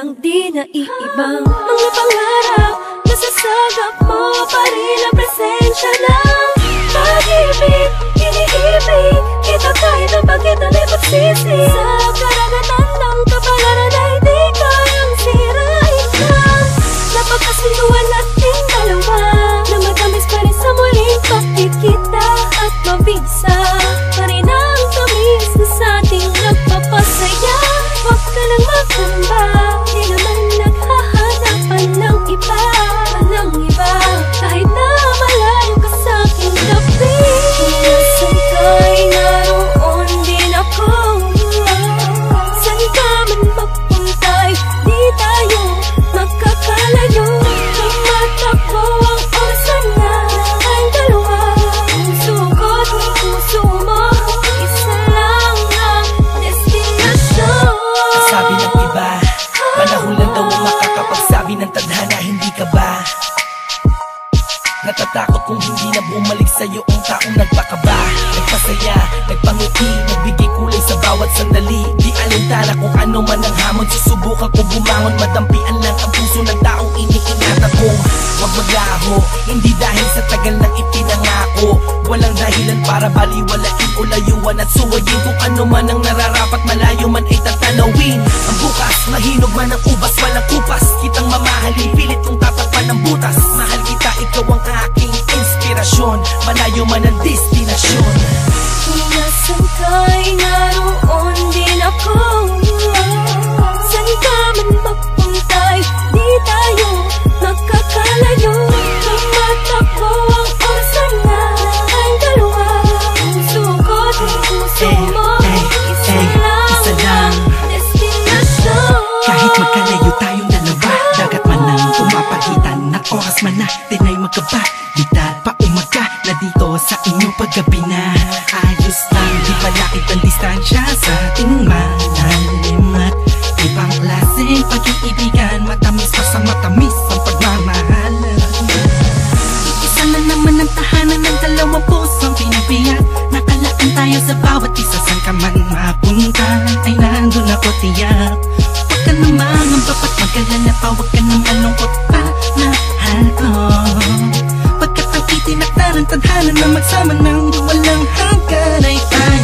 lang di naiibang mga pangarap. Nasasagap mo pa rin ang presensya ng pag-ibig. Iniibig kita kahit ang pagkita na'y pagsisi. Sa karagatan ng kapalaran ay di kayang sirain ka. Napagkasunduan nating dalawa na matamis pa rin sa muling pagkikita. At mabisa pa rin ang tamis na sa ating nagpapasaya. Huwag ka nang magkamba, di naman naghahanapan ng iba. Kahit na malayo ka sa aking tabi, nasan ka'y naroon din ako. San ka man magpunta'y di tayo magkakalayo. Tumatakbo ang oras na tayong dalawa. Puso ko't puso mo, isa lang ang destinasyon. Ang sabi ng iba, panahon lang daw ang makakapagsabi ng tadhana. Hindi ka ba natatakot kung hindi na bumalik sa'yo ang taong nagpakaba, nagpasaya, nagpangiti, nagbigay kulay sa bawat sandali. Di alintana kung ano man ang hamon, susubukan kong bumangon. Madampian lang ang puso ng taong iniingatan kong huwag maglaho. Hindi dahil sa tagal ng ipinangako, walang dahilan para baliwalain o layuan at suwayin. Kung ano man ang nararapat, malayo man ay tatanawin. Ang bukas, mahinog man ang ubas, walang kupas. Kitang mamahalin, pilit kong tatakpan ng butas. Mahal kita, ikaw ang aking inspirasyon, malayo man ang destinasyon. Kung nasan ka'y naroon din ako. San ka man magpunta'y di tayo magkakalayo. Tumatakbo ang oras na tayong dalawa. Puso ko't puso mo, isa lang destinasyon. Kahit magkalayo tayong dalawa, dagat man ang pumapagitan at oras man natin ay magkaba. Di pa umaga na dito sa inyong paggabi na ayos lang, di palakit ang distansya sa ating malalim at ibang klaseng pag-iibigan. Matamis pa sa matamis ang pagmamahal. Isa na naman ang tahanan ng dalawang pusong pinabiyak. Nakalaan tayo sa bawat isa, saan ka man mapunta ay nandun ako tiyak. Huwag ka namang ang bapat mag-alala pa, huwag ka nang malungkot pa, mahal ko. Pagkat ang itinakda ng tadhana na magsama ng walang hanggan ay tayo.